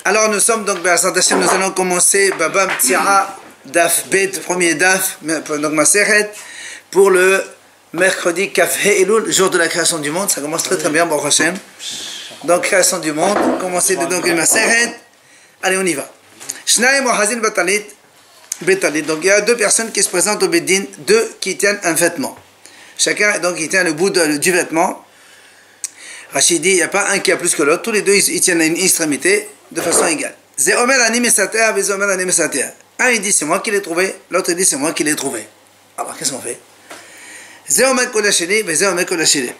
Alors nous sommes donc, nous allons commencer Baba Mtira Daf Bet, premier Daf, donc Maseret, pour le mercredi Kaf Elul, jour de la création du monde. Ça commence très très bien, Baruch Hashem. Donc création du monde, commencer donc le Maseret. Allez, on y va. Shnaim Wahazin Batalit. Donc il y a deux personnes qui se présentent au Beddin, deux qui tiennent un vêtement. Chacun donc il tient le bout du vêtement. Rachid dit il n'y a pas un qui a plus que l'autre, tous les deux ils tiennent une extrémité de façon égale. Un il dit c'est moi qui l'ai trouvé, l'autre il dit c'est moi qui l'ai trouvé. Alors qu'est-ce qu'on fait?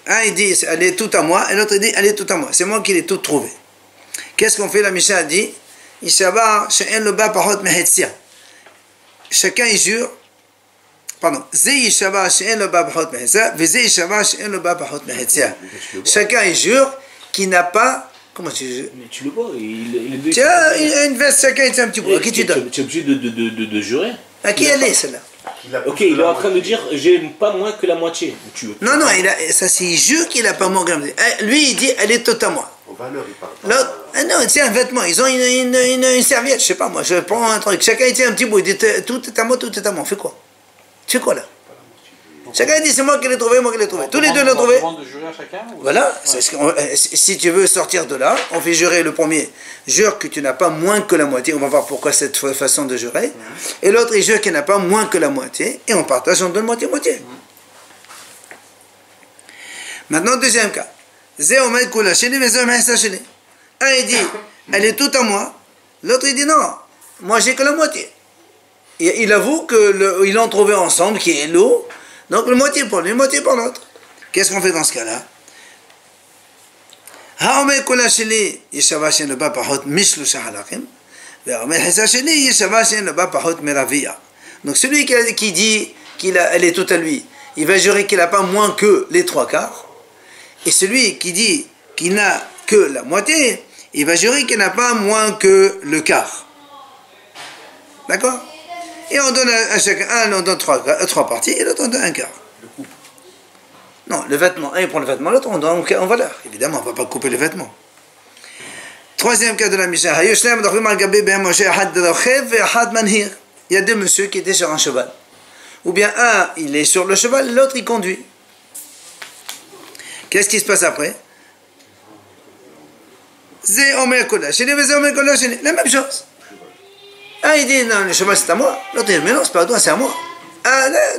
Un il dit elle est tout à moi et l'autre il dit elle est tout à moi, c'est moi qui l'ai tout trouvé. Qu'est-ce qu'on fait? La Mishnah a dit chacun il jure, pardon, chacun il jure qu'il n'a pas, comment tu jures? Mais tu le vois, il est tiens, il a une veste, chacun il tient un petit bout. À qui tu donnes? Tu es obligé de jurer. À qui elle est celle-là? Ok, il est en train de dire j'ai pas moins que la moitié. Non, ça c'est il jure qu'il n'a pas moins que la moitié. Lui il dit elle est tout à moi. L'autre, non, c'est un vêtement, ils ont une serviette, je sais pas moi, je prends un truc, chacun il tient un petit bout, il dit tout est à moi, tout est à moi, on fait quoi? Tu fais quoi là? Chacun dit c'est moi qui l'ai trouvé, moi qui l'ai trouvé. Tous les deux l'ont trouvé. Voilà, si tu veux sortir de là, on fait jurer le premier. Jure que tu n'as pas moins que la moitié, on va voir pourquoi cette façon de jurer. Et l'autre il jure qu'il n'a pas moins que la moitié, et on partage, on donne moitié-moitié. Maintenant, deuxième cas. Un il dit elle est toute à moi, l'autre il dit non, moi j'ai que la moitié. Et il avoue qu'ils l'ont trouvé ensemble, qui est l'eau, donc la moitié pour lui, moitié pour l'autre. Qu'est-ce qu'on fait dans ce cas-là? Donc celui qui dit qu'elle est toute à lui, il va jurer qu'il n'a pas moins que les trois quarts. Et celui qui dit qu'il n'a que la moitié, il va jurer qu'il n'a pas moins que le quart. D'accord? Et on donne à chacun, on donne trois parties, et l'autre on donne un quart. Non, le vêtement, un il prend le vêtement, l'autre on donne en valeur. Évidemment, on ne va pas couper le vêtement. Troisième cas de la Mishnah. Il y a deux messieurs qui étaient sur un cheval. Ou bien un, il est sur le cheval, l'autre il conduit. Qu'est-ce qui se passe après? La même chose. Un il dit non, le cheval c'est à moi. L'autre il dit mais non, c'est pas à toi, c'est à moi.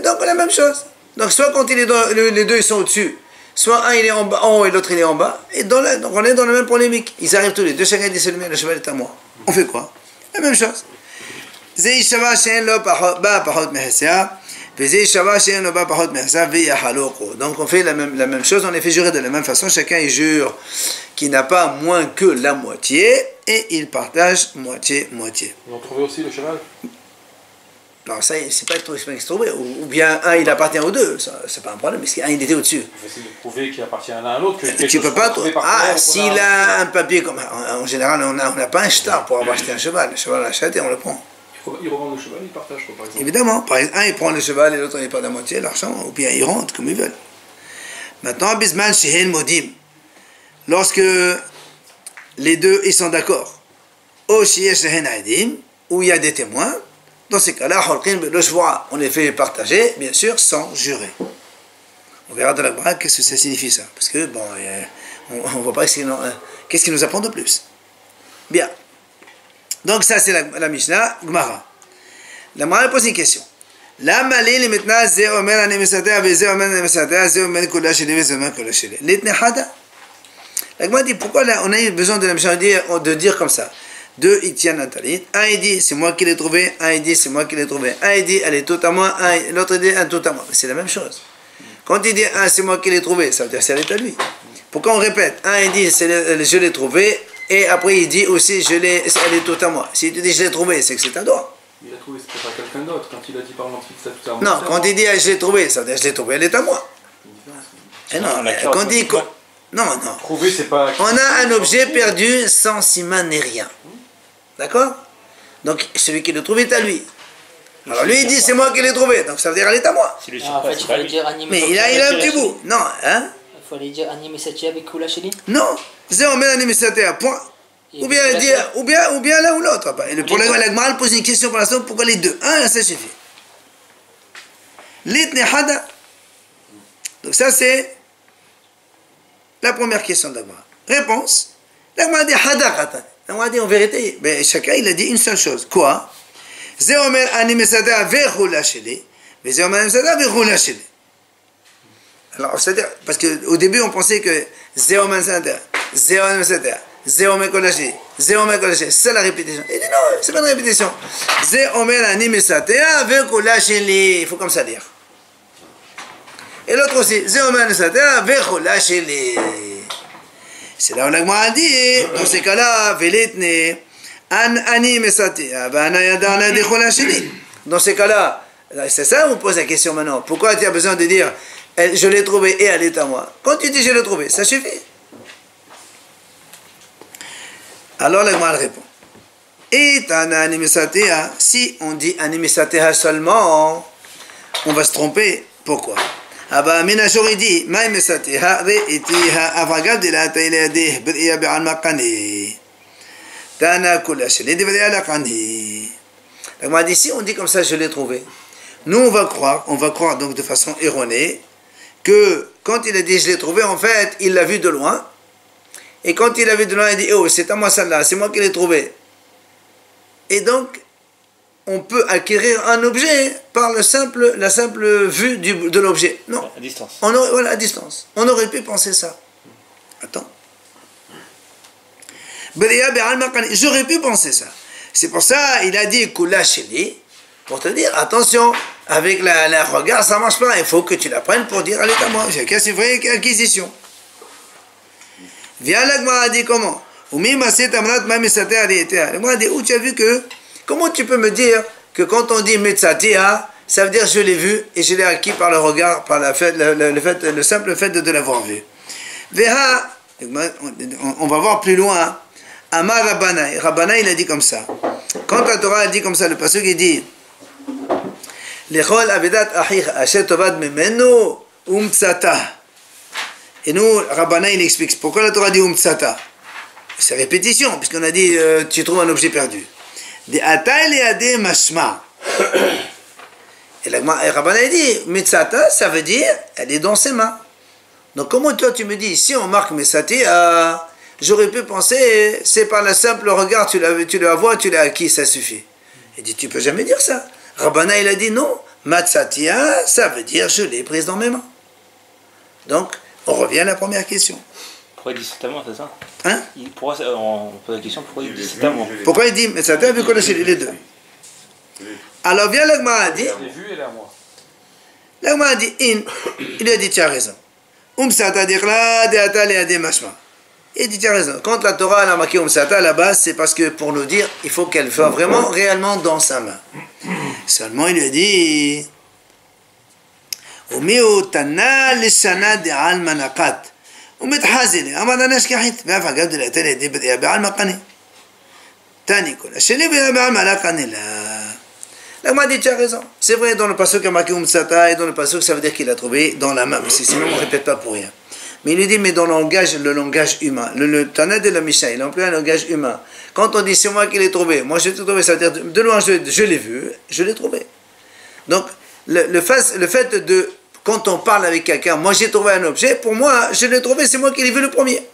Donc la même chose. Donc soit quand les deux ils sont au-dessus, soit un il est en haut et l'autre il est en bas. Et donc on est dans la même polémique. Ils arrivent tous les deux, chacun dit c'est le mien, le cheval est à moi. On fait quoi? La même chose. Donc on fait la même chose, on les fait jurer de la même façon, chacun il jure qu'il n'a pas moins que la moitié et il partage moitié-moitié. Ils ont trouvé aussi le cheval? Non, ça c'est pas trop trouvé, ou bien un il appartient aux deux, c'est pas un problème, mais un il était au-dessus. Il faut essayer de prouver qu'il appartient à l'un à l'autre. Tu peux pas trouver. S'il a un papier comme. En général, on n'a pas un shtar pour avoir acheté un cheval, le cheval on l'achète et on le prend. Ils revendent le cheval, ils partagent quoi, par exemple? Évidemment, par exemple, un il prend le cheval et l'autre il part de la moitié, l'argent, ou bien ils rentrent comme ils veulent. Maintenant, Bisman Shehen Modim, lorsque les deux ils sont d'accord, ou Shehen Shehen Adim, où il y a des témoins, dans ces cas-là, on les fait partager, bien sûr, sans jurer. On verra dans la braque qu'est-ce que ça signifie ça, parce que bon, on ne voit pas qu'est-ce qu'il nous apprend de plus. Bien. Donc ça c'est la Mishnah, Gemara. La Gemara pose une question. La malil maintenant ze omer ani mesatea ve ze omer ani mesatea ze omer kula sheli ve ze omer kula sheli. L'itne hada. La Gemara dit pourquoi là on a eu besoin de la Mishnah de dire comme ça. Deux ils tiennent un talit. Un il dit c'est moi qui l'ai trouvé. Un il dit c'est moi qui l'ai trouvé. Un il dit elle est tout à moi. L'autre dit un tout à moi. C'est la même chose. Quand il dit c'est moi qui l'ai trouvé, ça veut dire c'est elle est à lui. Pourquoi on répète? Un il dit je l'ai trouvé. Et après il dit aussi elle est tout à moi. Si tu dis je l'ai trouvé, c'est que c'est à toi. Il a trouvé, c'était pas quelqu'un d'autre. Quand il a dit par exemple c'est tout à moi. Non, quand il dit je l'ai trouvé, ça veut dire je l'ai trouvé, elle est à moi. Et non, quand il dit non. Trouver, c'est pas. On a un objet perdu sans siman ni rien. D'accord? Donc celui qui l'a trouvé est à lui. Alors lui il dit c'est moi qui l'ai trouvé, donc ça veut dire elle est à moi. En fait, il fallait dire animé. Mais il a un petit bout. Non, hein? Il fallait dire animé Satia avec Kula Sheli. Non. C'est on met animé Satia, point. Ou bien dire, ou bien l'un ou l'autre. Et pour la Gemara, elle pose une question pour l'instant, pourquoi les deux? Un, ça suffit. L'itne hada. Donc ça c'est la première question de la Gemara. Réponse. La Gemara dit hada qatan. La Gemara dit en vérité, ben, chacun il a dit une seule chose. Quoi? Ze omer ani mesada vechula sheli. Mais ze omer ani mesada vechula sheli. Alors, c'est-à-dire, parce qu'au début on pensait que ze omer mesada, ze omer mesada. Zéomé kolashi, Zéomé kolashi, c'est la répétition. Il dit non, c'est pas une répétition. Zéomé anime satea avec kolashili. Il faut comme ça dire. Et l'autre aussi, Zéomé anime satea avec kolashili. C'est là où l'agma a dit, dans ces cas-là, velitne, an anime satea, banayadana de kolashili. Dans ces cas-là, c'est ça, on pose la question maintenant. Pourquoi tu as besoin de dire, je l'ai trouvé et elle est à moi? Quand tu dis je l'ai trouvé, ça suffit. Alors la Gemara répond. Et si on dit animisatea seulement, on va se tromper. Pourquoi? Abba Minashori dit maimisatea re'itiha avagab de la taïladeh bria bi'al maqani. Tana kulash les devriya laqani. La Gemara dit si on dit comme ça, je l'ai trouvé. Nous on va croire donc de façon erronée que quand il a dit je l'ai trouvé, en fait, il l'a vu de loin. Et quand il avait de loin, il dit, oh, c'est à moi celle-là, c'est moi qui l'ai trouvé. Et donc, on peut acquérir un objet par la simple vue de l'objet. Non. À distance. Voilà, à distance. On aurait pu penser ça. Attends. J'aurais pu penser ça. C'est pour ça, il a dit, Kula Sheli, pour te dire, attention, avec la regard, ça marche pas. Il faut que tu la prennes pour dire, elle est à moi. J'ai qu'à c'est vrai acquisition. Viens la Gemara dit comment? La Gemara dit où tu as vu que, comment tu peux me dire que quand on dit metzatea, ça veut dire je l'ai vu et je l'ai acquis par le regard, par le simple fait de l'avoir vu. On va voir plus loin. Amar Rabbana, Rabbana il a dit comme ça. Quand la Torah a dit comme ça, le pasuk il dit Lechol avedat achich asher tovad memenu umtsata. Et nous, Rabbana, il explique pourquoi la Torah dit umtsata. C'est répétition, puisqu'on a dit tu trouves un objet perdu. De atay leade mashma. Et Rabbana il dit umtsata, ça veut dire elle est dans ses mains. Donc comment toi tu me dis si on marque mesati, j'aurais pu penser c'est par le simple regard tu la vois, tu l'as acquis, ça suffit. Il dit tu peux jamais dire ça. Rabbana il a dit non, matsatia, ça veut dire je l'ai prise dans mes mains. Donc on revient à la première question. Pourquoi il dit c'est à moi, c'est ça? Hein? On pose la question pourquoi il dit c'est à moi? Pourquoi il dit mais ça t'a vu connaître les deux? Alors vient l'agma a dit. Je l'ai vu, elle est à moi. L'agma a dit il lui a dit tu as raison. Umsata dirla de atali de mashma. Il dit tu as raison. Quand la Torah a marqué umsata là-bas, c'est parce que pour nous dire il faut qu'elle soit vraiment réellement dans sa main. Seulement il lui a dit. وميو تنا للسنة دي على المناقات ومتحازلة أما أنا نشكحت بافا قبل الأتالي دي بدي أبيع المقاني تاني كل الشيء بدي أبيع المقاني لا لا ما dit tu as raison c'est vrai dans le passage qui a marqué Umtsata et dans le passage ça veut dire qu'il a trouvé dans la main sinon on ne répète pas pour rien mais il lui dit mais dans le langage humain le Tana de la Mishnah il emploie un langage humain quand on dit c'est moi qui l'ai trouvé moi je l'ai trouvé ça veut dire de loin je l'ai vu je l'ai trouvé donc le fait de, quand on parle avec quelqu'un, moi j'ai trouvé un objet, pour moi, je l'ai trouvé, c'est moi qui l'ai vu le premier.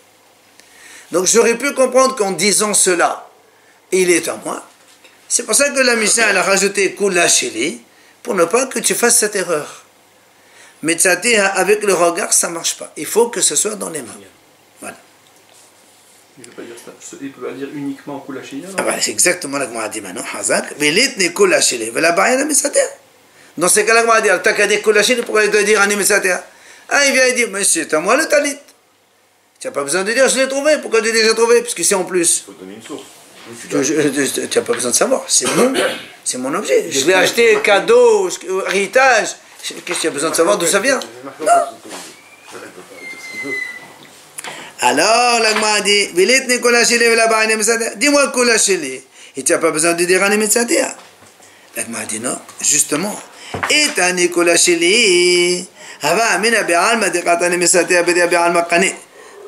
Donc j'aurais pu comprendre qu'en disant cela, il est à moi. C'est pour ça que la Mishnah, elle a rajouté Kula Sheli, pour ne pas que tu fasses cette erreur. Mais avec le regard, ça ne marche pas. Il faut que ce soit dans les mains. Voilà. Il ne peut pas dire uniquement Kula Sheli. Ah bah, c'est exactement ce que je dit maintenant, Hazak. Mais l'itne Kula Sheli, la barrière Misatea. Dans ces cas-là, on va dire, t'as qu'à dire Kulashili, pourquoi il doit dire Animisatea? Ah, il vient et dit, mais c'est à moi le talit. Tu n'as pas besoin de dire, je l'ai trouvé. Pourquoi tu dis, j'ai trouvé? Puisque c'est en plus. Il faut donner une source. Tu n'as pas besoin de savoir. C'est mon objet. Je l'ai acheté, cadeau, héritage. Qu'est-ce que tu as besoin de savoir d'où ça vient? Non. Alors, l'agma a dit, dis-moi Kulashili. Et tu n'as pas besoin de dire Animisatea. L'agma a dit non, justement. Et ta Nicolas Sheli, Hava Amina Be'alma de Katani Mesatea Bedia Be'alma Kane.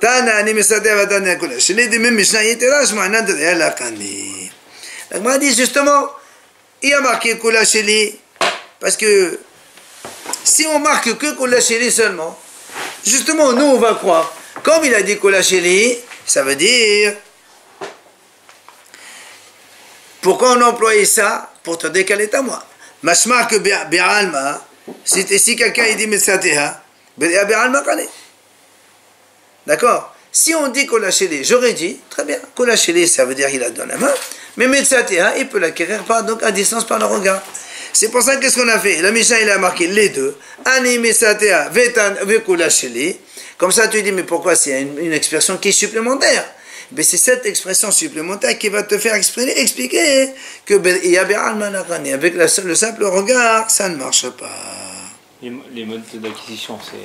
Tana ni Mesatea va Tana Kula Sheli de même Mishnah Yeterash Ma'ana de la Kani. La Gemara dit justement, il y a marqué Kula Sheli, parce que si on marque que Kula Sheli seulement, justement, nous on va croire, comme il a dit Kula Sheli, ça veut dire, pourquoi on a employé ça? Pour te dire qu'elle est à moi. Mashma que Bi'alma, si quelqu'un il dit Metsateha, Bi'alma Kane. D'accord? Si on dit Kula Sheli, j'aurais dit, très bien, Kula Sheli, ça veut dire qu'il a dans la main, mais Metsateha, il peut l'acquérir donc à distance par le regard. C'est pour ça qu'est-ce qu'on a fait? La Mishnah il a marqué les deux. Ani Metsateha, Kula Sheli. Comme ça tu dis, mais pourquoi c'est une expression qui est supplémentaire? Mais c'est cette expression supplémentaire qui va te faire expliquer que avec le simple regard, ça ne marche pas. Les modes d'acquisition, c'est...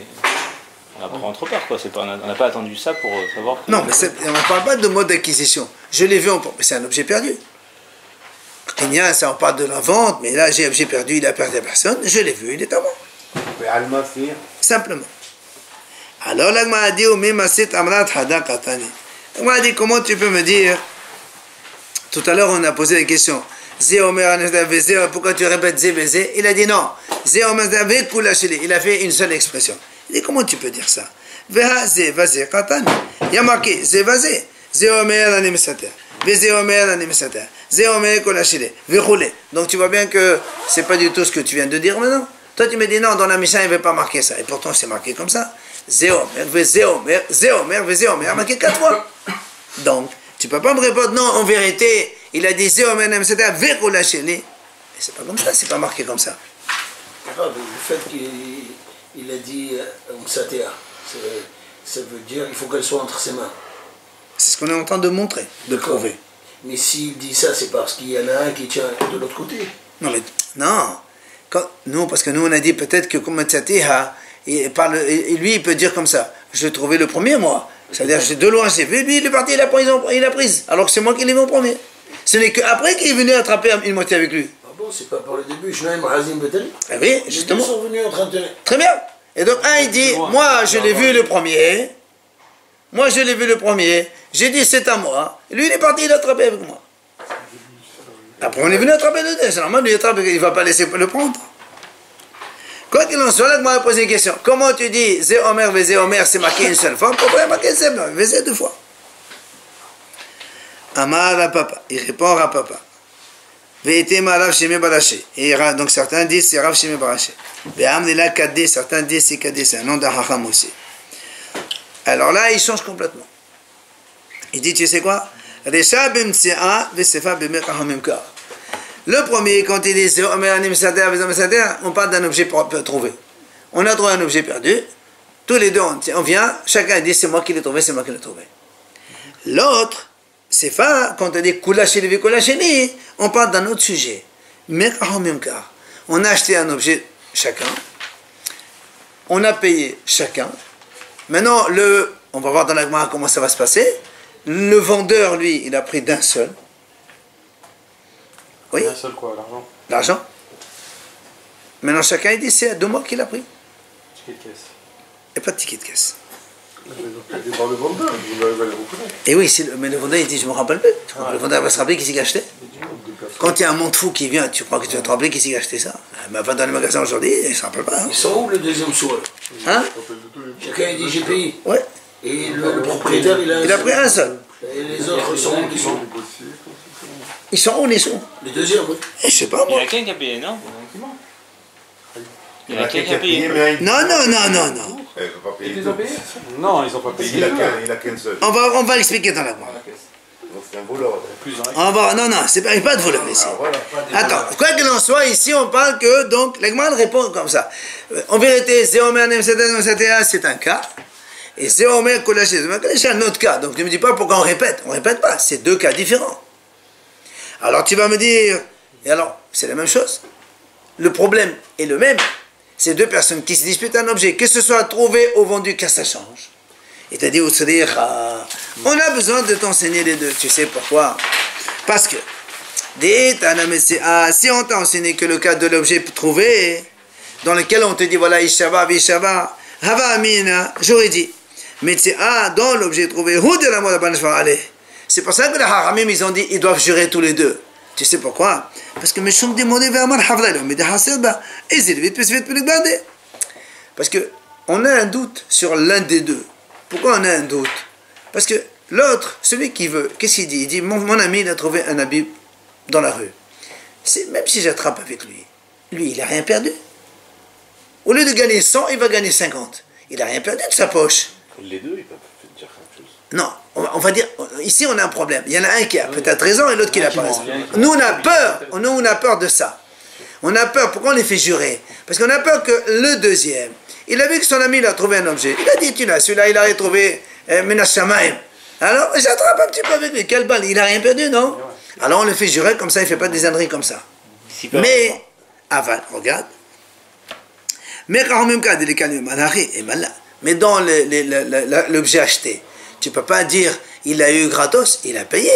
On apprend entre pairs, quoi. On n'a pas attendu ça pour savoir... Que... Non, mais on ne parle pas de mode d'acquisition. Je l'ai vu, mais c'est un objet perdu. Ça, on parle de la vente, mais là, j'ai un objet perdu, il a perdu à personne. Je l'ai vu, il est à moi. Simplement. Alors, là, m'a dit, on m'a dit, comment tu peux me dire? Tout à l'heure, on a posé la question. Pourquoi tu répètes Zé? Il a dit non. Il a fait une seule expression. Il dit, comment tu peux dire ça? Il y a marqué Zé. Donc tu vois bien que c'est pas du tout ce que tu viens de dire maintenant. Toi tu me dis non, dans la Mishnah il ne veut pas marquer ça. Et pourtant c'est marqué comme ça. Il a marqué 4 fois. Donc tu ne peux pas me répondre non, en vérité il a dit et c'est pas comme ça, c'est pas marqué comme ça. Le fait qu'il a dit Msatea, ça veut dire qu'il faut qu'elle soit entre ses mains. C'est ce qu'on est en train de montrer, de prouver. Mais s'il dit ça, c'est parce qu'il y en a un qui tient de l'autre côté. Non, mais non. Non, parce que nous on a dit peut-être que comme Msatea, lui il peut dire comme ça. Je trouvais le premier moi. C'est-à-dire de loin j'ai vu, lui il est parti, il a prise. Alors que c'est moi qui l'ai vu en premier. Ce n'est qu'après qu'il est venu attraper une moitié avec lui. Ah bon, c'est pas pour le début, Shnaim Hazim Betali. Ah oui, justement. Les deux sont venus en train de tenir. Très bien. Et donc un il dit, moi je l'ai vu le premier. Moi je l'ai vu le premier. J'ai dit c'est à moi. Lui il est parti, il a attrapé avec moi. Après on est venu attraper le deux. C'est normal, lui il ne va pas laisser le prendre. Quoi qu'il en soit, là, moi, je pose une question. Comment tu dis Zé Omer, Vézé Omer, c'est marqué une seule fois? Pourquoi il y a marqué Vézé 2 fois? Amar à papa. Il répond à papa. Vété ma Rav Shimé Baraché. Et donc certains disent c'est Rav Shimé Baraché. Véhamdela Kadé, certains disent c'est Kadé, c'est un nom d'Ahacham aussi. Alors là, il change complètement. Il dit, tu sais quoi? Recha b'mtsi'a v'sefa b'mekahomimkar. Le premier, quand il dit on parle d'un objet trouvé. On a trouvé un objet perdu. Tous les deux, on vient. Chacun dit c'est moi qui l'ai trouvé, c'est moi qui l'ai trouvé. L'autre, c'est pas quand on dit Kulasheli, on parle d'un autre sujet. On a acheté un objet chacun. On a payé chacun. Maintenant, on va voir dans la Gemara comment ça va se passer. Le vendeur, lui, il a pris d'un seul. Oui. Un seul quoi, l'argent? L'argent. Maintenant, chacun il dit c'est à 2 mois qu'il a pris. Ticket de caisse. Et pas de ticket de caisse. Il parle de vendeur, vous allez reconnaître. Et oui, mais le vendeur il dit je me rappelle plus. Le vendeur va se rappeler qui c'est qui a acheté. Quand il y a un monde fou qui vient, tu crois que tu vas te rappeler qui c'est qui a acheté ça? Mais va dans les magasins aujourd'hui, il ne se rappelle pas. Hein? Ils sont où le deuxième soir? Hein? Chacun il dit j'ai payé. Ouais. Et le propriétaire il a pris un seul. Et les autres ils sont où qui sont? Ils sont où les sous? Le deuxième, oui. Je sais pas Il y moi. a quelqu'un qui a payé, non? Il y a quelqu'un qui a payé. Non. Ils ont payé? Non, ils n'ont pas payé. Il a qu'un seul. On va l'expliquer dans la Gemara. Donc c'est un voleur. Non, c'est pas de voleur ici. Attends, quoi qu'il en soit, ici on parle que, donc, la Gemara répond comme ça. En vérité, Zéomer Nemsetea, c'est un cas. Et Zéomer Kolaché, c'est un autre cas. Donc tu ne me dis pas pourquoi on répète. On ne répète pas, c'est 2 cas différents. Alors tu vas me dire, et alors, c'est la même chose. Le problème est le même. C'est 2 personnes qui se disputent un objet, que ce soit trouvé ou vendu, que ça change. Et tu as dit, on a besoin de t'enseigner les deux. Tu sais pourquoi? Parce que, si on t'a enseigné que le cas de l'objet trouvé, dans lequel on te dit, voilà, Ishava, Vishava, Hava Amina, j'aurais dit, Mais c'est dans l'objet trouvé. C'est pour ça que les haramim, ils ont dit, ils doivent jurer tous les deux. Tu sais pourquoi? Parce que parce que on a un doute sur l'un des deux. Pourquoi on a un doute? Parce que l'autre, celui qui veut, qu'est-ce qu'il dit? Il dit, mon ami, il a trouvé un habit dans la rue. Même si j'attrape avec lui, il n'a rien perdu. Au lieu de gagner 100, il va gagner 50. Il n'a rien perdu de sa poche. Les deux, ils peuvent dire quelque chose. Non, on va dire, ici on a un problème. Il y en a un qui a peut-être raison et l'autre qui n'a pas raison. Nous on a peur, on a peur de ça. On a peur, pourquoi on les fait jurer? Parce qu'on a peur que le deuxième, il a vu que son ami il a trouvé un objet. Il a dit, tu l'as, celui-là il a retrouvé Menash Shamaim. Alors j'attrape un petit peu avec lui, quelle balle, il n'a rien perdu, non? Alors on le fait jurer comme ça, il ne fait pas des âneries comme ça. Mais, avant, regarde. Mais dans l'objet acheté, tu ne peux pas dire il a eu gratos, il a payé.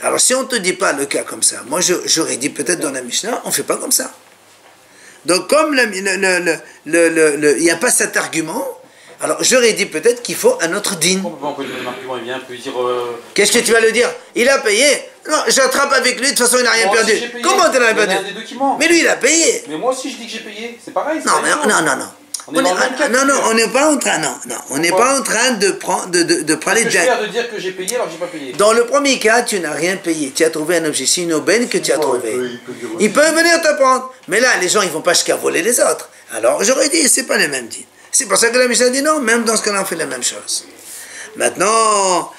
Alors si on ne te dit pas le cas comme ça, moi j'aurais dit peut-être dans la Mishnah, on ne fait pas comme ça. Donc comme il n'y a pas cet argument, alors j'aurais dit peut-être qu'il faut un autre din. On peut donner un argument, il vient, peut dire... Qu'est-ce que tu vas le dire? Il a payé. Non, j'attrape avec lui, de toute façon il n'a rien perdu. Comment tu n'as rien perdu? Mais lui il a payé. Mais moi aussi je dis que j'ai payé, c'est pareil. Non, non. On n'est pas en train, on n'est pas en train de parler de... Je suis fier de dire que j'ai payé alors que j'ai pas payé. Dans le premier cas, tu n'as rien payé. Tu as trouvé un objet, c'est une aubaine que tu as trouvé. Ils peuvent venir te prendre. Mais là, les gens, ils ne vont pas jusqu'à voler les autres. Alors, j'aurais dit, c'est pas les mêmes dits. C'est pour ça que la Mishnah dit non, même dans ce cas-là, on fait la même chose. Maintenant,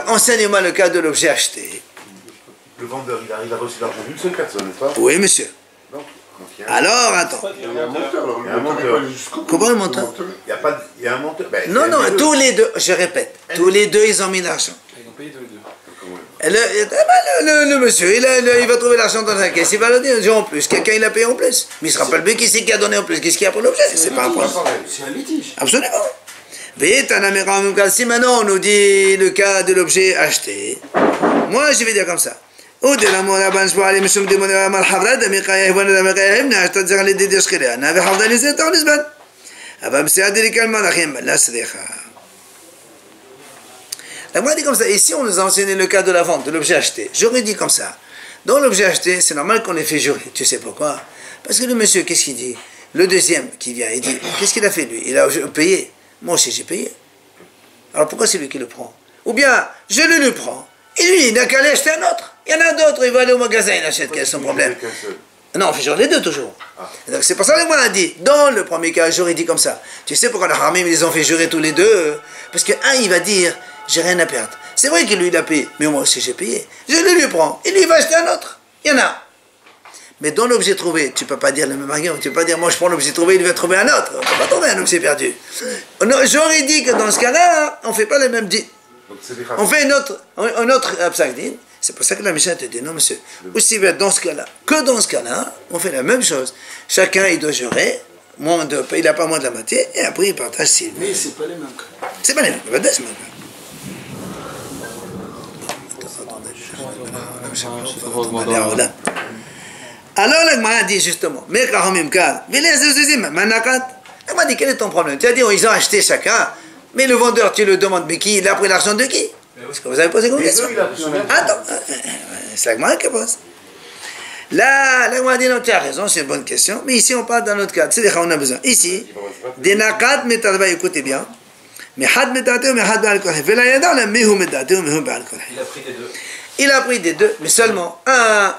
enseigne-moi le cas de l'objet acheté. Le vendeur, il arrive à reçu l'argent d'une seule personne, n'est-ce pas? Oui, monsieur. Alors, attends. Il y a un monteur. Comment le monteur? Il y a un monteur. Non, tous les deux, je répète, tous les deux, ils ont mis l'argent. Ils ont payé tous les deux. Le monsieur, il va trouver l'argent dans la caisse, il va le dire en plus. Quelqu'un, il a payé en plus. Mais il se rappelle bien qui c'est qui a donné en plus, qu'est-ce qu'il y a pour l'objet? C'est pas un problème. C'est un litige. Absolument. Si maintenant on nous dit le cas de l'objet acheté, moi je vais dire comme ça. Moi, dit comme ça, ici on nous a enseigné le cas de la vente, de l'objet acheté. J'aurais dit comme ça. Dans l'objet acheté, c'est normal qu'on les fait jurer. Tu sais pourquoi? Parce que le monsieur, qu'est-ce qu'il dit? Le deuxième qui vient, il dit, qu'est-ce qu'il a fait lui? Il a payé. Moi aussi j'ai payé. Alors pourquoi c'est lui qui le prend? Ou bien, je le prends. Et lui, il n'a qu'à aller acheter un autre. Il y en a d'autres, il va aller au magasin, il achète, quel est son problème? Non, on fait jurer les deux toujours. Donc c'est pour ça que moi a dit, dans le premier cas, j'aurais dit comme ça. Tu sais pourquoi les haramim, ils les ont fait jurer tous les deux? Parce qu'un, il va dire, j'ai rien à perdre. C'est vrai que lui, il a payé, mais moi aussi j'ai payé. Je le lui prends, et lui, il va acheter un autre. Il y en a. Mais dans l'objet trouvé, tu ne peux pas dire le même argument. Tu ne peux pas dire, moi je prends l'objet trouvé, il va trouver un autre. On ne peut pas trouver un objet perdu. J'aurais dit que dans ce cas-là, on ne fait pas le même dit. On fait un autre absagdin. C'est pour ça que la Mishnah te dit, non monsieur, aussi bien dans ce cas-là que dans ce cas-là, on fait la même chose. Chacun, il doit jurer, il n'a pas moins de la moitié, et après il partage s'il veut. Mais c'est pas les mêmes cas. C'est pas les mêmes cas. Alors la Gemara dit justement, mais Kahomimkal, la Gemara dit, quel est ton problème? Tu as dit, ils ont acheté chacun, mais le vendeur, tu le demandes, mais qui? Il a pris l'argent de qui? Est-ce que vous avez posé comme question? Attends, c'est la Gemara qui pose. Là, la Gemara dit, non, tu as raison, c'est une bonne question, mais ici on parle d'un autre cas, c'est-à-dire qu'on a besoin. Ici, des nakat metarba, écoutez bien, mais had metate ou mais had ba'al kolhe, vela yada la mehu metate ou mehu ba'al kolhe. Il a pris des deux. Il a pris des deux, mais seulement un,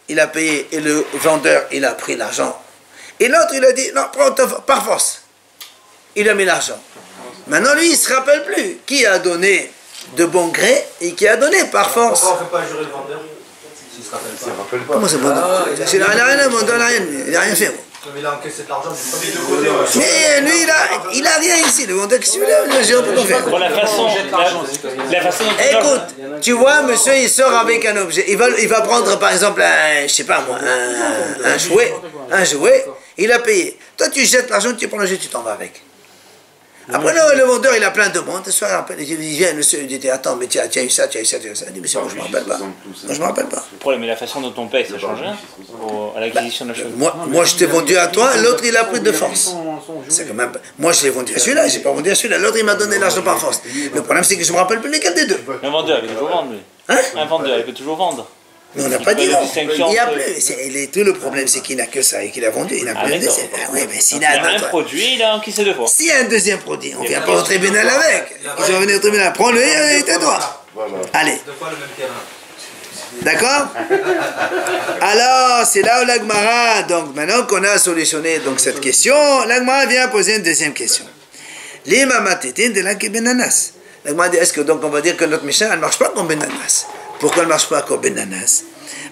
il a payé et le vendeur, il a pris l'argent. Et l'autre, il a dit, non, prends par force. Il a mis l'argent. Maintenant, lui, il ne se rappelle plus qui a donné de bon gré et qui a donné par force. Pourquoi on ne fait pas jurer le vendeur s'il ne se rappelle pas? Comment c'est bon? Il n'a rien, il n'a rien fait. Mais il a encaissé cet argent des deux côtés. Mais lui, il n'a rien ici. Le vendeur, qu'est-ce qu'il veut? J'ai pas faire. Pour la façon dont Écoute, tu vois, monsieur, il sort avec un objet. Il va prendre, par exemple, je sais pas moi, un jouet. Il a payé. Toi, tu jettes l'argent, tu prends le jouet, tu t'en vas avec. Après, le vendeur, il a plein de monde. Il vient, monsieur, il dit, attends, mais tu as eu ça. Il dit, monsieur, moi, je ne me rappelle pas. Moi, je me rappelle pas. le problème, mais la façon dont on paye, ça change rien à l'acquisition de la chose. Moi, je t'ai vendu à toi, l'autre, il a pris de force. mensonge. C'est quand même... Moi, je l'ai vendu à celui-là, j'ai pas vendu à celui-là. L'autre, il m'a donné l'argent par force. Le problème, c'est que je me rappelle plus lequel des deux. Un vendeur, il peut toujours vendre, lui. Hein? Un vendeur, il peut toujours vendre. Mais on n'a Il pas fait dit la non. distinction Il n'y a entre- plus. Tout le problème, c'est qu'il n'a que ça et qu'il a vendu. Il n'a Ah, plus un d'accord. deuxième. Ah, oui, mais s'il Il y a a un autre... produit, il a encaissé deux fois. S'il y a un deuxième produit, on ne vient pas au tribunal avec. Ils vont venir au tribunal. Prends-le et t'es droit. Voilà. Allez. Deux fois le même terrain. D'accord? Alors, c'est là où l'Agmara, donc maintenant qu'on a solutionné donc, cette question, l'Agmara vient poser une deuxième question. L'imamatétin de la benanas. L'Agmara dit, est-ce que donc on va dire que notre Mishnah, elle ne marche pas comme benanas? Pourquoi elle ne marche pas comme benanas?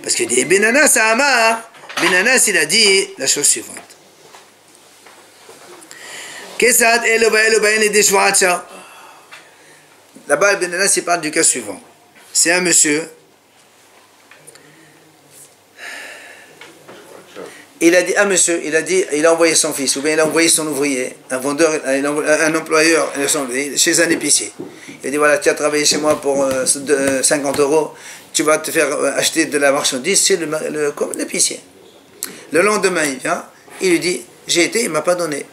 Parce qu'il dit, benanas à Amar, benanas il a dit la chose suivante. Kesad eloba eloba des shwaratcha. Là-bas, benanas il parle du cas suivant. C'est un monsieur. Il a dit, un monsieur, il a envoyé son fils, ou bien il a envoyé son ouvrier, un vendeur, un employeur, chez un épicier. Il a dit, voilà, tu as travaillé chez moi pour 50 €, tu vas te faire acheter de la marchandise chez l'épicier. Le lendemain, il vient, il lui dit, j'ai été, il ne m'a pas donné.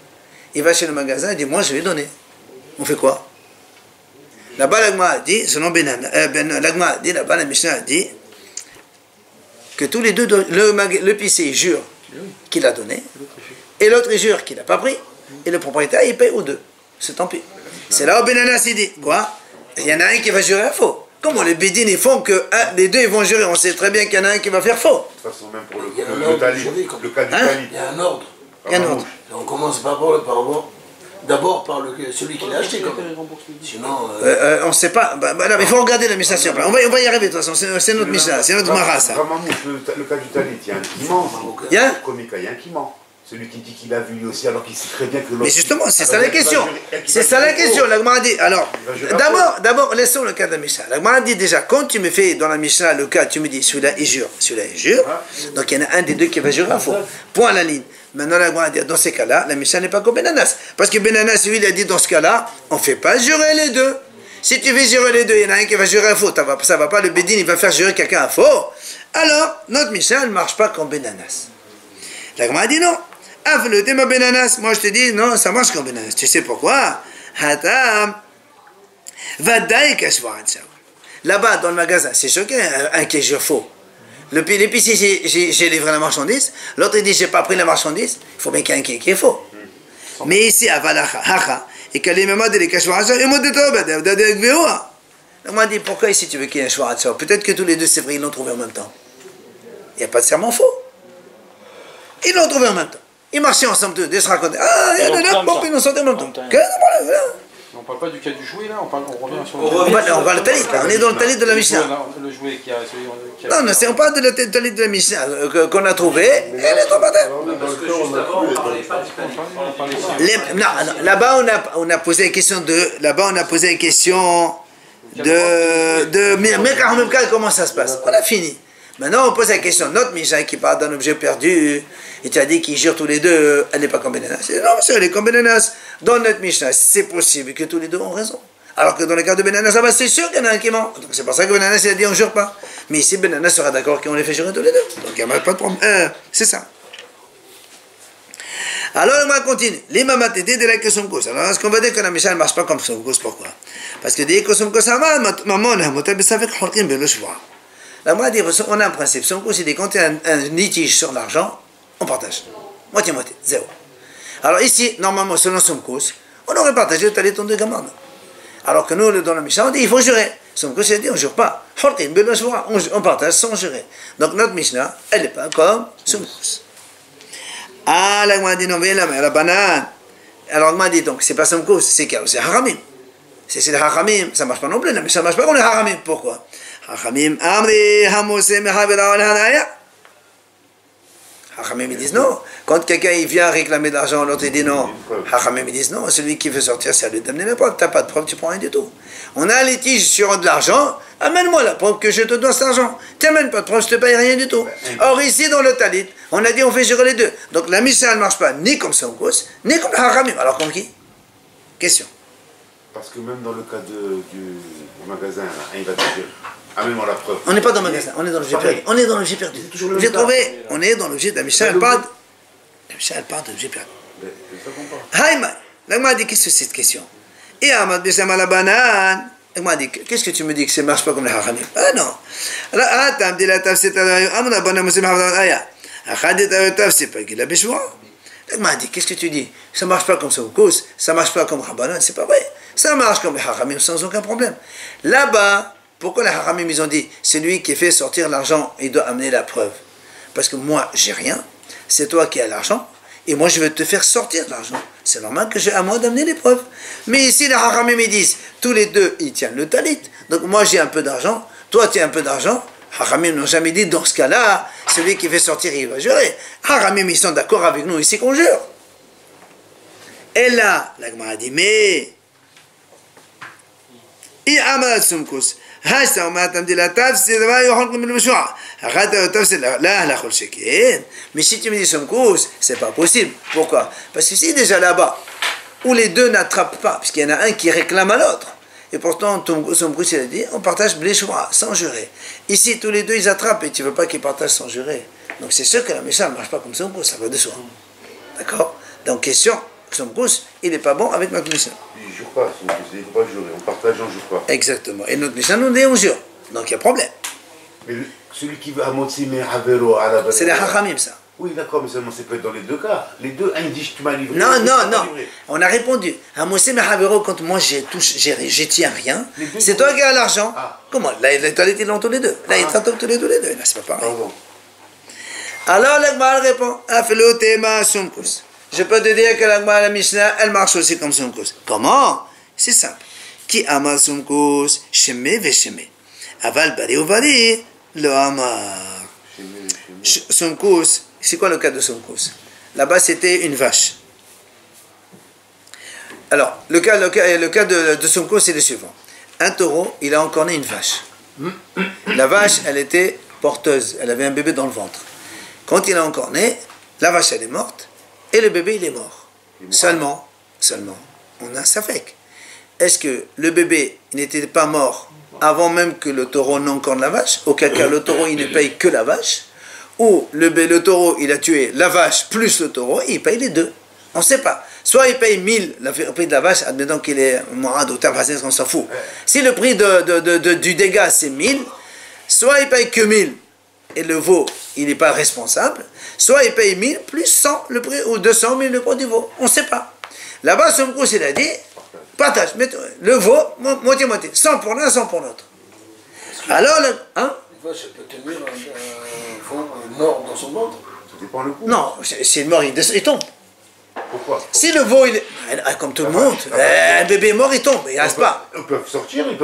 Il va chez le magasin, il dit, moi je vais donner. On fait quoi? Là-bas, l'Agma a dit, selon l'Agma a dit, là-bas, la Mishnah a dit, que tous les deux, l'épicier jure qu'il a donné, et l'autre il jure qu'il n'a pas pris, et le propriétaire il paye aux deux. C'est tant pis. C'est là où Benanas il dit, quoi? Il y en a un qui va jurer à faux. Comment les bédines ils font que les deux ils vont jurer? On sait très bien qu'il y en a un qui va faire faux. De toute façon, même pour Il y a un le ordre talit, juridique, comme- le cas du Hein? talit. Il y a un ordre. Il y a un ordre. Et on commence d'abord par celui qui l'a acheté quand même. Sinon, On ne sait pas. Non, mais il faut regarder la Mishnah sur place. On va y arriver de toute façon. C'est notre Mishnah, c'est notre Mara ça. Ramamouche, le cas du talit, il y a un qui ment. Il y a? Comme il y a un qui ment. Celui qui dit qu'il a vu lui aussi, alors qu'il sait très bien que l'autre. Mais justement, c'est ça Alors, la il va question. jurer- C'est ça la question. La Gemara dit. Alors, va jurer à d'abord, laissons le cas de la Mishnah. La Gemara dit déjà, quand tu me fais dans la Mishnah le cas, tu me dis celui-là il jure, celui-là il jure. Donc il y en a un des deux qui va jurer à faux. Point à la ligne. Maintenant, la Gemara dit dans ces cas-là, la Mishnah n'est pas comme Benanas. Parce que Benanas, lui, il a dit dans ce cas-là, on ne fait pas jurer les deux. Si tu fais jurer les deux, il y en a un qui va jurer à faux. Ça va pas, le Bédine, il va faire jurer quelqu'un à faux. Alors, notre Mishnah ne marche pas comme Benanas. La Gemara dit non. Ah, le thème Benanas. Moi, je te dis, non, ça marche comme Benanas. Tu sais pourquoi? Hatam. Vadaï kashwaratcha. Là-bas, dans le magasin, c'est sûr qu'il y a un qui jure faux. L'épicier, j'ai livré la marchandise. L'autre, il dit, j'ai pas pris la marchandise. Il faut bien qu'il y ait un qui est faux. Mais ici, à Valacha, et que les mêmes de les kashwaratcha, et moi, on m'a dit, pourquoi ici tu veux qu'il y ait un shwaratcha? Peut-être que tous les deux, c'est vrai, ils l'ont trouvé en même temps. Il n'y a pas de serment faux. Ils l'ont trouvé en même temps. Ils marchaient ensemble tous, ils se racontaient. Ah, il y en a là, bon, ils l'ont sorti en même temps. On parle pas du cas du jouet là, on revient sur On va le talit, là. On est dans le talit de la Mishnah. Le jouet qui a. Non, non, on parle de la talit de la Mishnah qu'on a trouvé, et les trois batailles. Parce que juste avant, on ne parlait pas du talit. Non, là-bas, on a posé la question de. Là-bas, on a posé la question de. Mais comment ça se passe? On a fini. Maintenant, on pose la question. Notre Mishnah qui parle d'un objet perdu, et tu as dit qu'ils jurent tous les deux, elle n'est pas comme Benanas. Non, monsieur, elle est comme Benanas. Dans notre Mishnah, c'est possible que tous les deux ont raison. Alors que dans le cas de Benanas, c'est sûr qu'il y en a un qui ment. Donc c'est pour ça que Benanas il a dit on ne jure pas. Mais ici, Benanas sera d'accord qu'on les fait jurer tous les deux. Donc il n'y a pas de problème. C'est ça. Alors on va continuer. L'imam t'aider de la question cause. Alors est-ce qu'on va dire que la Mishnah ne marche pas comme son cause? Pourquoi? Parce que dès que son cause, maman, la moi dire, on a un principe, si on considère quand il y a un litige sur l'argent, on partage. Moitié-moitié, zéro. Alors ici, normalement, selon son cause, on aurait partagé le talit en deux gamins. Alors que nous, dans la Mishnah, on dit, il faut jurer. Son cause, il a dit, on ne jure pas. On partage sans jurer. Donc notre Mishnah, elle n'est pas comme son cause. Ah, la moi dit, non, viens là, mais la banane. Alors, moi dit, donc, c'est pas son cause, c'est haramim. C'est les haramim, ça ne marche pas non plus, mais ça ne marche pas comme les haramim. Pourquoi? Hachamim Amri Hamose Mehavela Hanaya. Hachamim ils disent non. Quand quelqu'un il vient réclamer de l'argent, l'autre il dit non. Hachamim ils disent non. Celui qui veut sortir, c'est à lui d'amener la preuve. Tu n'as pas de preuve, tu prends rien du tout. On a un litige sur de l'argent. Amène-moi la preuve que je te dois cet argent. Tu n'amènes pas de preuve, je ne te paye rien du tout. Or ici dans le talit, on a dit on fait jurer les deux. Donc la Mishnah ne marche pas ni comme son cause, ni comme Hachamim. Alors comme qui? Question. Parce que même dans le cas du magasin, il va te dire. Amène-moi la preuve. On n'est pas dans le magasin, on est dans l'objet perdu. On est dans l'objet perdu. J'ai trouvé, on est dans l'objet de la Mishnah, elle parle de l'objet perdu. C'est ça qu'on parle. Haïma, l'agma dit qu'est-ce que c'est cette question? Et Ahmad Bissam à la banane. L'agma dit qu'est-ce que tu me dis que ça ne marche pas comme les hachamim? Ah non. Alors, tu dit la tafsir Ahmad la banane Muslim Hafdan Aya. Achadit la tafsir pas qu'il a besoin. L'agma dit qu'est-ce que tu dis? Ça ne marche pas comme Soukous, ça ne marche pas comme Rabbanan, c'est pas vrai. Ça marche comme les hachamim sans aucun problème. Là-bas, pourquoi les hachamim ils ont dit c'est lui qui fait sortir l'argent, il doit amener la preuve? Parce que moi j'ai rien, c'est toi qui as l'argent. Et moi, je vais te faire sortir de l'argent. C'est normal que j'ai à moi d'amener les preuves. Mais ici, les hachamim me disent, tous les deux, ils tiennent le talit. Donc moi, j'ai un peu d'argent, toi, tu as un peu d'argent. Hachamim n'ont jamais dit, dans ce cas-là, celui qui fait sortir, il va jurer. Hachamim, ils sont d'accord avec nous ici qu'on jure. Et là, la Gemara dit, mais... mais si tu me dis Somkous, c'est pas possible. Pourquoi? Parce que si déjà là-bas, où les deux n'attrapent pas, puisqu'il y en a un qui réclame à l'autre, et pourtant Somkous il a dit, on partage Bléchoua, sans jurer. Ici, tous les deux ils attrapent, et tu veux pas qu'ils partagent sans jurer. Donc c'est sûr que la Mishnah ne marche pas comme Somkous, ça va de soi. D'accord? Donc question, Somkous, il n'est pas bon avec notre Mishnah. Il ne jure pas, il ne faut pas jurer, on partage, on ne jure pas. Exactement. Et notre Mishnah nous dit on jure. Donc il y a problème. Mais celui qui va à Motsime Havero à la base. C'est les hachamim ça. Oui, d'accord, mais seulement c'est peut être dans les deux cas. Les deux, un dit tu m'as livré. Non, non, non. On a répondu. À Motsime Havero, quand moi je tiens rien, c'est toi qui as l'argent. Ah. Comment? Là, ils l'ont tous les deux. Là, ils t'entendent tous les deux. Là, c'est pas pareil. Alors, l'Agma répond Afelo Tema Somkous. Je peux te dire que la Mishnah, elle marche aussi comme Somkous. Comment? C'est simple. Qui ama Somkous, Sheme Vesheme. Aval Bari ou Bari, le Amar. Somkous, c'est quoi le cas de Somkous? Là-bas, c'était une vache. Alors, le cas de Somkous, c'est le suivant. Un taureau, il a encore né une vache. La vache, elle était porteuse. Elle avait un bébé dans le ventre. Quand il a encore né, la vache, elle est morte. Et le bébé, il est mort. Seulement, on a un safek. Est-ce que le bébé n'était pas mort avant même que le taureau n'encorne la vache? Auquel cas, le taureau, il ne paye que la vache. Ou le taureau, il a tué la vache plus le taureau, et il paye les deux. On ne sait pas. Soit il paye 1000, le prix de la vache, admettons qu'il est mourad ou tabasès, on s'en fout. Si le prix du dégât, c'est 1000, soit il paye que 1000, et le veau, il n'est pas responsable, soit il paye 1000 plus 100 le prix, ou 200 000 le prix du veau. On ne sait pas. Là-bas, Somkous, il a dit, partage, le veau, moitié-moitié, 100 pour l'un, 100 pour l'autre. Alors, hein? Une vache, elle peut tenir un veau mort dans son ventre. Ça dépend le coup. Non, c'est mort, il tombe. Pourquoi? Si le veau, il est, comme tout le monde, un bébé mort, il tombe, il ne reste pas. Ils peuvent sortir le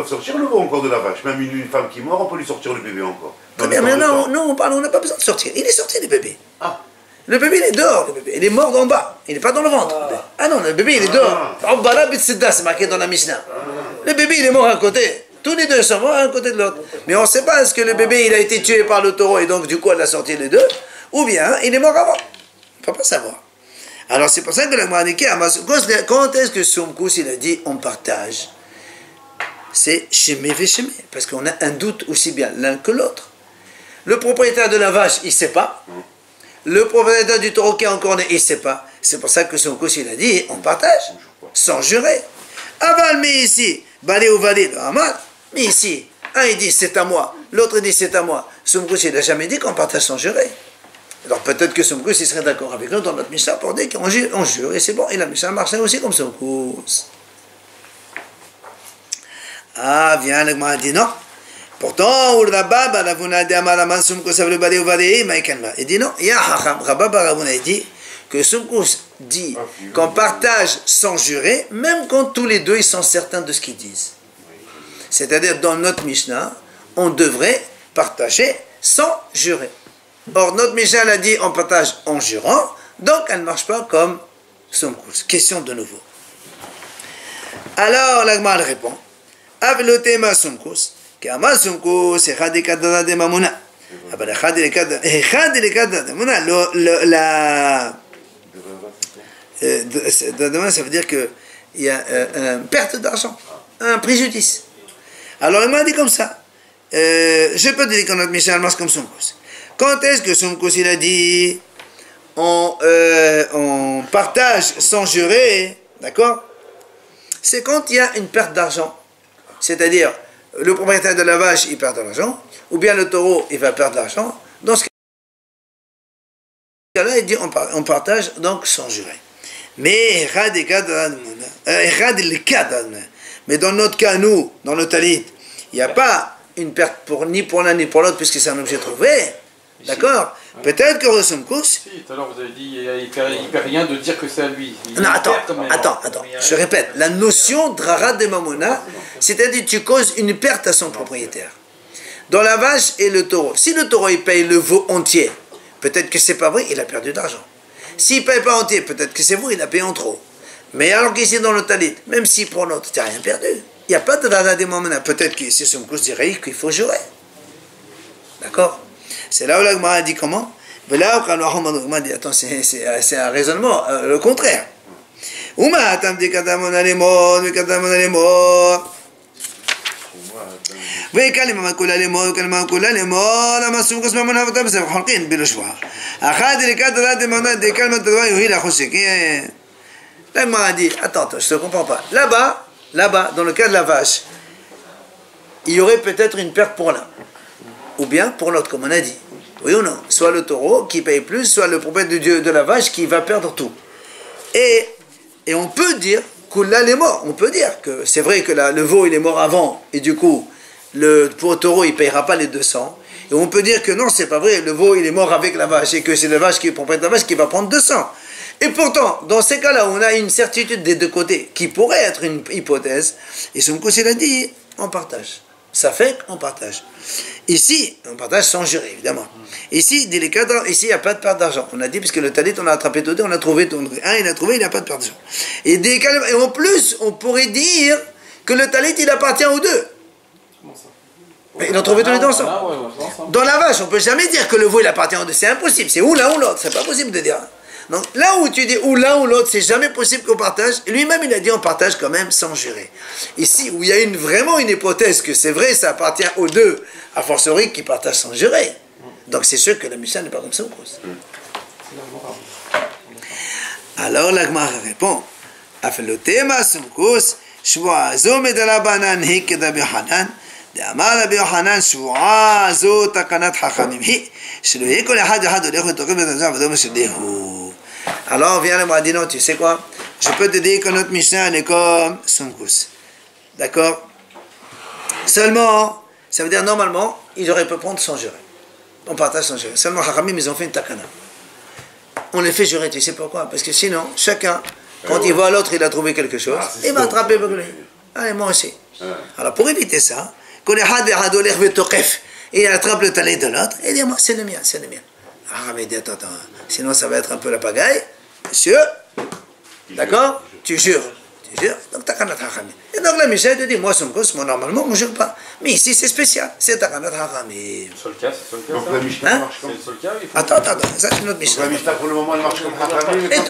veau encore de la vache. Même une femme qui est morte, on peut lui sortir le bébé encore. Très bien, mais non, on n'a pas besoin de sortir. Il est sorti, le bébé. Ah. Le bébé, il est dehors, le bébé. Il est mort d'en bas. Il n'est pas dans le ventre. Ah non, le bébé, il est dehors. C'est marqué dans la Mishnah. Le bébé, il est mort à un côté. Tous les deux sont morts à un côté de l'autre. Mais on ne sait pas, est-ce que le bébé, il a été tué par le taureau et donc, du coup, elle a sorti les deux, ou bien, il est mort avant. On ne peut pas savoir. Alors, c'est pour ça que la Mouraniké, quand est-ce que Somkous, il a dit, on partage? C'est Shemé Veshemé. Parce qu'on a un doute aussi bien l'un que l'autre. Le propriétaire de la vache, il ne sait pas. Le propriétaire du taureau qui est encore né, il ne sait pas. C'est pour ça que Somkous, il a dit, on partage, sans jurer. Aval, mais ici, Balé ou Valé, le Hamad, mais ici, un il dit c'est à moi, l'autre dit c'est à moi. Somkous, il n'a jamais dit qu'on partage sans jurer. Alors peut-être que Somkous, il serait d'accord avec nous dans notre Mishnah pour dire qu'on jure, et c'est bon. Et la Mishnah marchait aussi comme Somkous. Ah, viens, le Gemara dit non. Pourtant, Rabba Baravuna de Amaraman Somkous avait balé ou valé, il dit non. Il y a Rabba Baravuna, il dit que Somkous dit qu'on partage sans jurer, même quand tous les deux ils sont certains de ce qu'ils disent. C'est-à-dire, dans notre Mishnah, on devrait partager sans jurer. Or, notre Mishnah a dit on partage en jurant, donc elle ne marche pas comme Somkous. Question de nouveau. Alors, la Gemara répond Avelotema Somkous. Qu'Amal Somkous, c'est Khadikadana de Mamuna. Ça veut dire qu'il y a une perte d'argent, un préjudice. Alors il m'a dit comme ça. Je peux te dire que notre Mishnah marche comme Somkous. Quand est-ce que Somkous il a dit on partage sans jurer, d'accord? C'est quand il y a une perte d'argent. C'est-à-dire, le propriétaire de la vache, il perd de l'argent, ou bien le taureau, il va perdre de l'argent. Dans ce cas-là, il dit on partage donc sans jurer. Mais dans notre cas, nous, dans le talit, il n'y a pas une perte ni pour l'un ni pour l'autre, puisque c'est un objet trouvé. D'accord? Peut-être que Rosumkus. Si, tout à l'heure vous avez dit il ne perd rien de dire que c'est à lui. Non, attends. Je répète. La notion drara de mamona, c'est-à-dire tu causes une perte à son propriétaire. Dans la vache et le taureau. Si le taureau il paye le veau entier, peut-être que c'est pas vrai, il a perdu d'argent. S'il ne paye pas entier, peut-être que c'est vrai, il a payé en trop. Mais alors qu'ici dans le talit, même si pour l'autre, tu n'as rien perdu. Il n'y a pas de drara de mamona. Peut-être que c'est son cause dirait qu'il faut jurer. D'accord? C'est là où la Gemara dit comment? Là où la Gemara dit attends, c'est un raisonnement, le contraire. La Gemara dit attends, je ne comprends pas. Là-bas, dans le cas de la vache, il y aurait peut-être une perte pour l'un. Ou bien pour l'autre, comme on a dit. Oui ou non? Soit le taureau qui paye plus, soit le propriétaire de la vache qui va perdre tout. Et on peut dire qu'Oulal est mort. On peut dire que c'est vrai que le veau il est mort avant, et du coup, pour le taureau il ne payera pas les 200. Et on peut dire que non, c'est pas vrai, le veau il est mort avec la vache, et que c'est la vache qui est propriétaire de la vache qui va prendre 200. Et pourtant, dans ces cas-là, on a une certitude des deux côtés, qui pourrait être une hypothèse, et son coup, il a dit, on partage. Ça fait qu'on partage. Ici, on partage sans jurer, évidemment. Ici, il n'y a pas de perte d'argent. On a dit, puisque le talit, on a attrapé tous deux, on a trouvé, il a trouvé, il n'y a pas de perte d'argent. Et en plus, on pourrait dire que le talit, il appartient aux deux. Mais ils ont trouvé tous les deux ensemble. Dans la vache, on ne peut jamais dire que le veau, il appartient aux deux. C'est impossible. C'est ou l'un ou l'autre. C'est pas possible de dire. Donc là où tu dis ou l'un ou l'autre, c'est jamais possible qu'on partage. Lui-même, il a dit on partage quand même sans jurer. Ici, où il y a vraiment une hypothèse que c'est vrai, ça appartient aux deux, a fortiori qui partagent sans jurer. Donc c'est sûr que la Mishnah n'est pas comme ça en cause. Alors la Gemara répond Afelotema sumkus shvoa zo medalabanan hikeda bihanan de'amar Rabbi Yochanan shvoa zo takanat hachamim hi shelo yeh kol echad echad olech v'tokel b'tazah v'dom shelehu. Alors vient le dit non, tu sais quoi? Je peux te dire que notre Mishnah elle est comme Sumkus. D'accord? Seulement, ça veut dire normalement, ils auraient pu prendre sans jurer. On partage sans jurer. Seulement, Hachamim, ils ont fait une takana. On les fait jurer, tu sais pourquoi? Parce que sinon, chacun, quand il voit l'autre, il a trouvé quelque chose, il va attraper pour lui. Allez, moi aussi. Alors pour éviter ça, il attrape le talit de l'autre et dit moi, c'est le mien, c'est le mien. Ah, mais dis, attends, sinon ça va être un peu la pagaille. Monsieur, d'accord? Tu jures. Donc takanat hachamim. Et donc la Mishnah te dit, moi, moi normalement, on ne jure pas. Mais ici, c'est spécial. C'est takanat hachamim. C'est le cas, c'est le cas. Donc la Mishnah marche comme C'est le cas. Attends, ça c'est notre Mishnah. La Mishnah pour le moment elle marche comme hachamim.